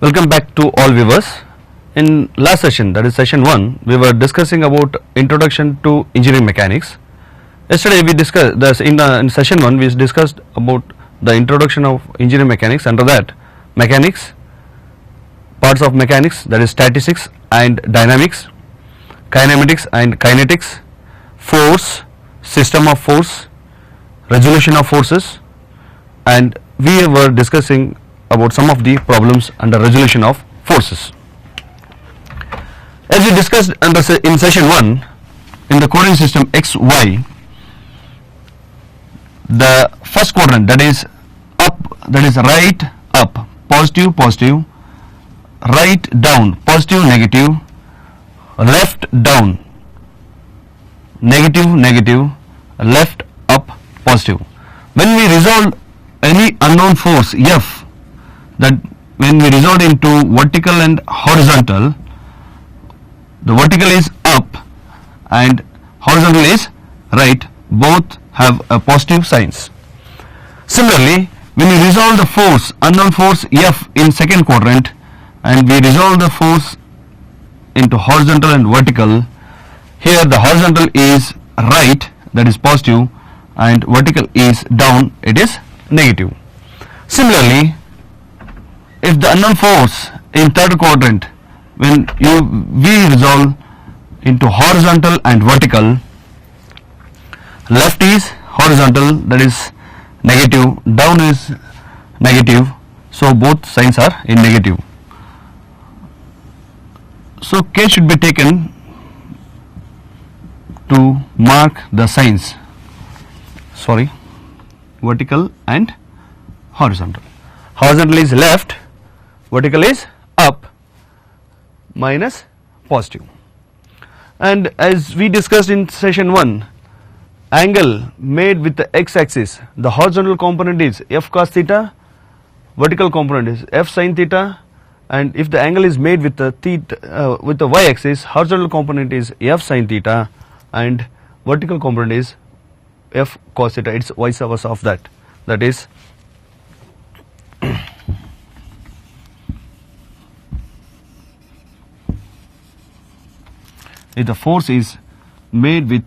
Welcome back to all viewers. In last session, that is session 1, we were discussing about introduction to engineering mechanics. Yesterday we discussed this in session 1 we discussed about the introduction of engineering mechanics. Under that, mechanics, parts of mechanics, that is statistics and dynamics, kinematics and kinetics, force, system of force, resolution of forces, and we were discussing about some of the problems under resolution of forces. As we discussed in session 1, in the coordinate system x, y, the first quadrant, that is up, that is right up, positive positive, right down, positive negative, left down, negative negative, left up, positive. When we resolve any unknown force F, that when we resolve into vertical and horizontal, the vertical is up and horizontal is right, both have a positive signs. Similarly, when we resolve the force, unknown force F in second quadrant, and we resolve the force into horizontal and vertical, here the horizontal is right, that is positive, and vertical is down, it is negative. Similarly, if the unknown force in third quadrant, when we resolve into horizontal and vertical, left is horizontal, that is negative, down is negative, so both signs are in negative. So K should be taken to mark the signs, vertical and horizontal. Horizontal is left, vertical is up, minus positive. And as we discussed in session 1, angle made with the x-axis, the horizontal component is f cos theta, vertical component is f sin theta, and if the angle is made with the with the y-axis, horizontal component is f sin theta and vertical component is f cos theta. It's vice versa of that. That is if the force is made with,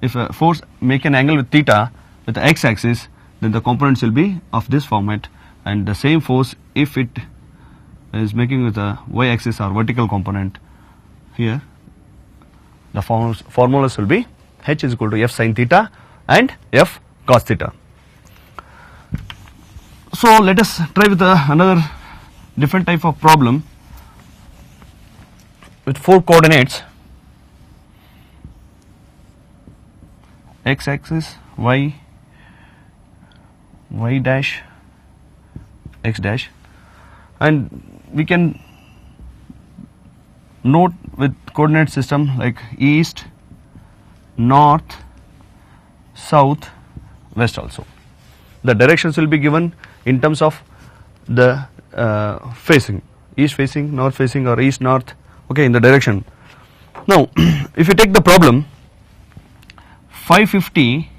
if a force make an angle with theta with the x-axis, then the components will be of this format, and the same force if it is making with the y-axis or vertical component, here the formulas will be h is equal to f sin theta and f cos theta. So let us try with another different type of problem with 4 coordinates, x-axis, y, y dash, x dash, and we can note with coordinate system like east, north, south, west also. The directions will be given in terms of the facing, east facing, north facing, or east north, okay, in the direction. Now if you take the problem, 550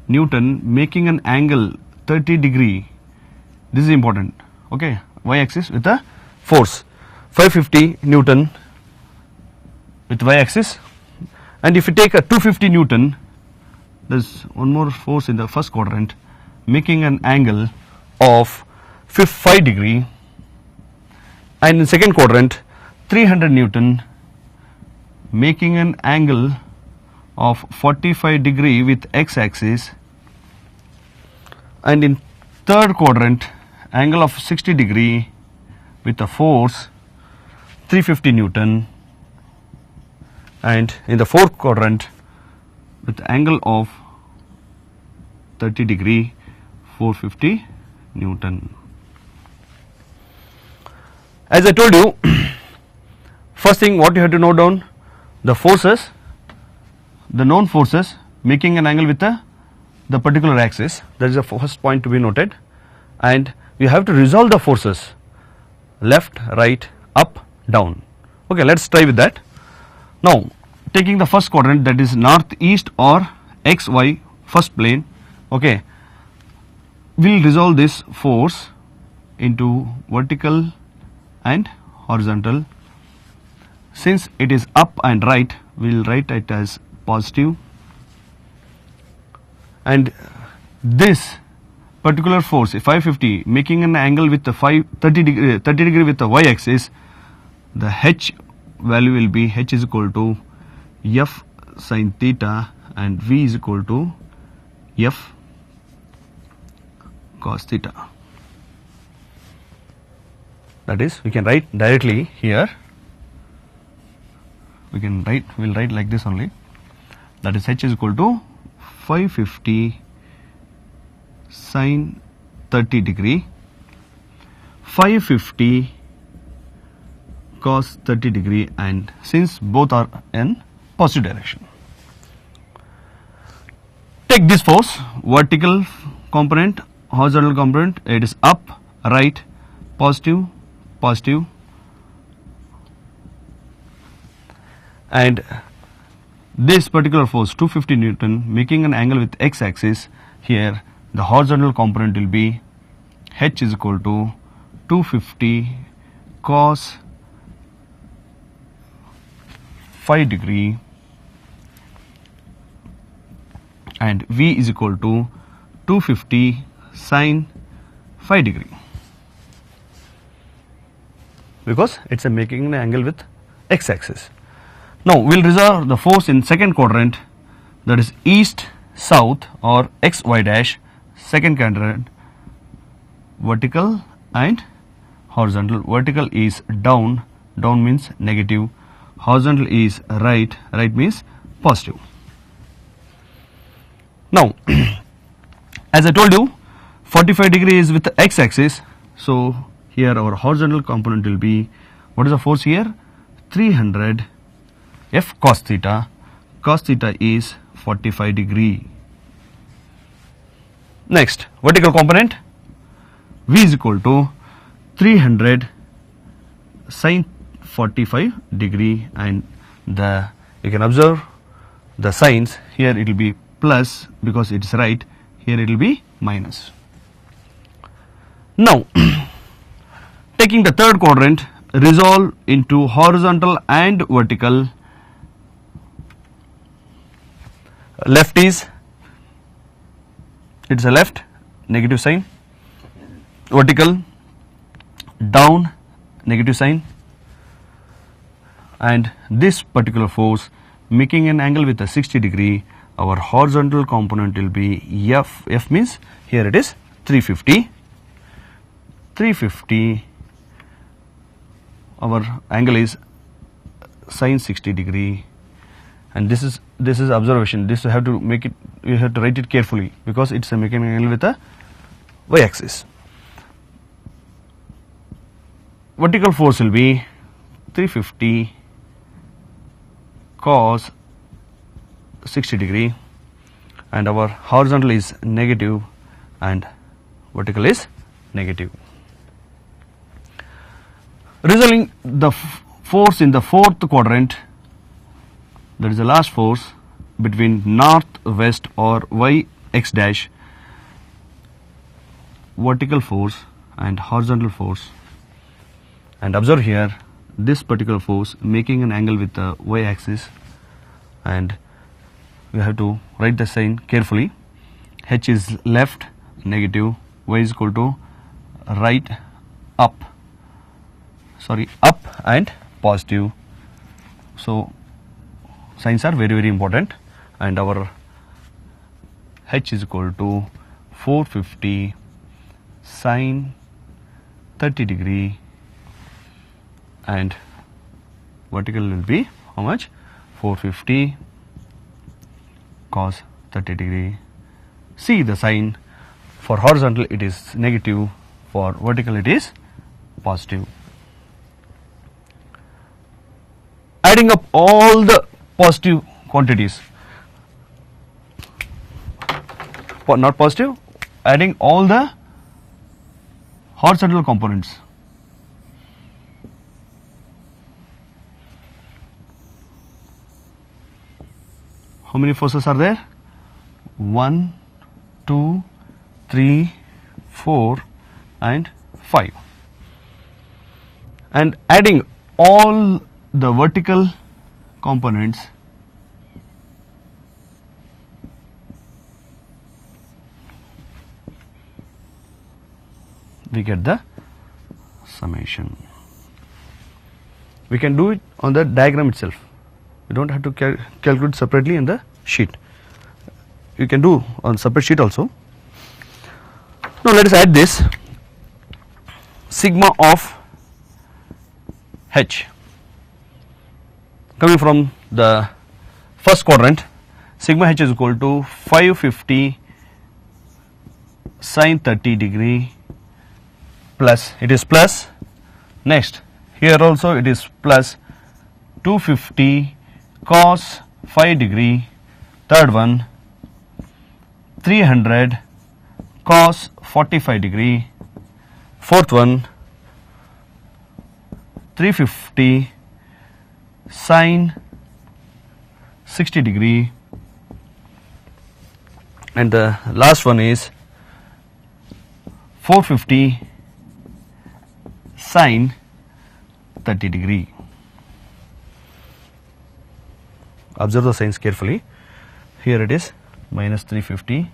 Newton making an angle 30 degree, this is important, okay, y-axis with the force, 550 Newton with y-axis, and if you take a 250 Newton, there is one more force in the first quadrant making an angle of 5 degree, and in second quadrant 300 Newton making an angle of 45 degree with x-axis, and in third quadrant angle of 60 degree with a force 350 Newton, and in the fourth quadrant with angle of 30 degree 450 Newton. As I told you, first thing what you have to note down, the forces, the known forces making an angle with the particular axis, that is the first point to be noted, and you have to resolve the forces left, right, up, down. Okay, let us try with that. Now taking the first quadrant, that is northeast or xy first plane, okay, we will resolve this force into vertical and horizontal. Since it is up and right, we will write it as positive, and this particular force 550 making an angle with the 30 degree with the y-axis, the h value will be h is equal to f sin theta and v is equal to f cos theta. That is, we can write directly here. We'll write like this only. That is, h is equal to 550 sin 30 degree, 550 cos 30 degree, and since both are in positive direction. Take this force, vertical component, horizontal component, it is up, right, positive, positive, and this particular force 250 Newton making an angle with x-axis. Here the horizontal component will be h is equal to 250 cos 5 degree and v is equal to 250 sin 5 degree, because it's a making an angle with x-axis. Now we'll resolve the force in second quadrant, that is east, south or x, y dash, second quadrant, vertical and horizontal. Vertical is down, down means negative, horizontal is right, right means positive. Now as I told you, 45 degree is with the x-axis, so here our horizontal component will be, what is the force here? 300 f cos theta. Cos theta is 45 degree. Next, vertical component, v is equal to 300 sin 45 degree, and you can observe the signs here. It will be plus because it is right, here it will be minus. Now taking the third quadrant, resolve into horizontal and vertical. Left is, it's a left, negative sign, vertical, down, negative sign, and this particular force making an angle with a 60 degree, our horizontal component will be f. F means here it is 350. 350, our angle is sin 60 degree, and this is observation. This you have to make it, you have to write it carefully because it's a making an angle with a y-axis. Vertical force will be 350 cos 60 degree, and our horizontal is negative and vertical is negative. Resolving the force in the fourth quadrant, that is the last force between north, west or y, x dash, vertical force and horizontal force, and observe here this particular force making an angle with the y axis, and we have to write the sign carefully. H is left, negative, y is equal to right, up and positive. So signs are very, very important, and our h is equal to 450 sin 30 degree, and vertical will be how much? 450 cos 30 degree. See the sign, for horizontal it is negative, for vertical it is positive. Adding up all the positive quantities, not positive, adding all the horizontal components. How many forces are there? 1, 2, 3, 4 and 5. And adding all the vertical components, we get the summation. We can do it on the diagram itself. We don't have to calculate separately in the sheet. You can do on separate sheet also. Now let us add this sigma of H coming from the first quadrant. Sigma H is equal to 550 sin 30 degree plus, it is plus, next here also it is plus 250 cos 5 degree, third one 300 cos 45 degree, fourth one 350 sin 60 degree, and the last one is 450 sin 30 degree. Observe the signs carefully. Here it is minus 350,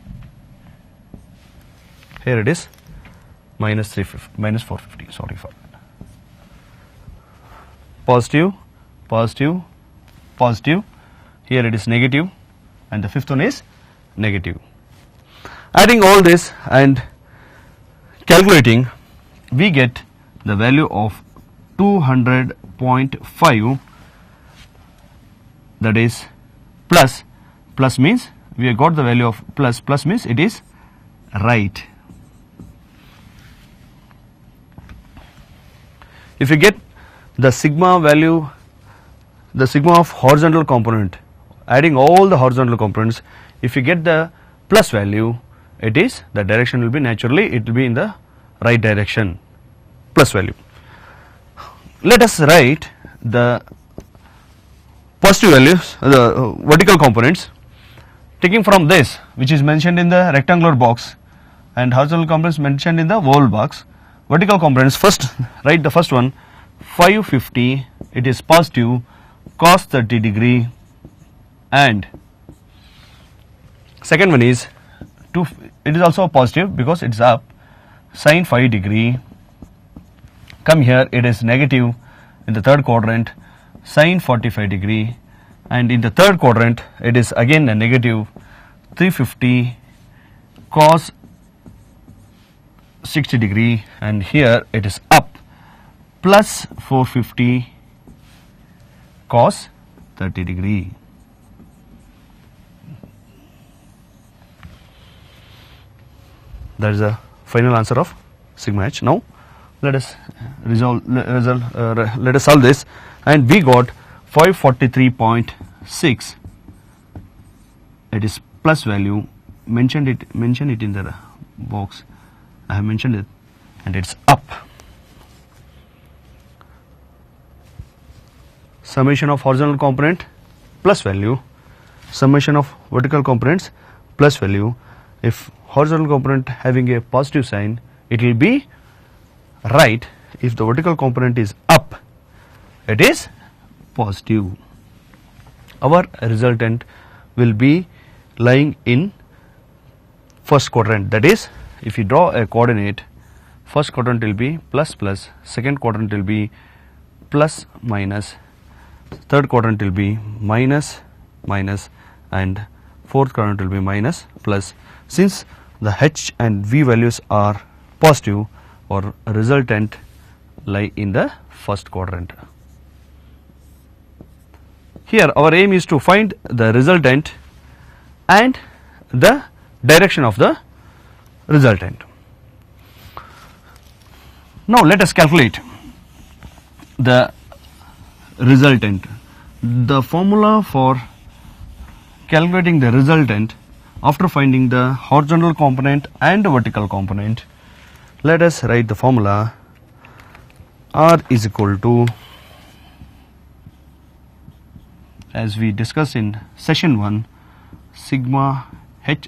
here it is minus 350, minus 450, sorry for that. Positive, positive, positive, here it is negative, and the fifth one is negative. Adding all this and calculating, we get the value of 200.5, that is plus, plus means we have got the value of plus, plus means it is right. If you get the sigma value, the sigma of horizontal component, adding all the horizontal components, if you get the plus value, it is, the direction will be naturally, it will be in the right direction, plus value. Let us write the positive values, the vertical components, taking from this which is mentioned in the rectangular box and horizontal components mentioned in the oval box. Vertical components, first write the first one 550, it is positive cos 30 degree, and second one is it is also positive because it is up, sin 5 degree. Come here, it is negative in the third quadrant, sin 45 degree, and in the third quadrant it is again a negative 350 cos 60 degree, and here it is up plus 450 cos 30 degree. That is the final answer of sigma h. Now let us let us solve this, and we got 543.6. It is plus value, mention it in the box. I have mentioned it, and it's up. Summation of horizontal component plus value, summation of vertical components plus value. If horizontal component having a positive sign, it will be right. If the vertical component is up, it is positive. Our resultant will be lying in first quadrant, that is, if you draw a coordinate, first quadrant will be plus plus, second quadrant will be plus minus, third quadrant will be minus minus, and fourth quadrant will be minus plus. Since the h and v values are positive, our resultant lie in the first quadrant. Here our aim is to find the resultant and the direction of the resultant. Now let us calculate the resultant. The formula for calculating the resultant after finding the horizontal component and the vertical component, let us write the formula. R is equal to, as we discussed in session 1, sigma h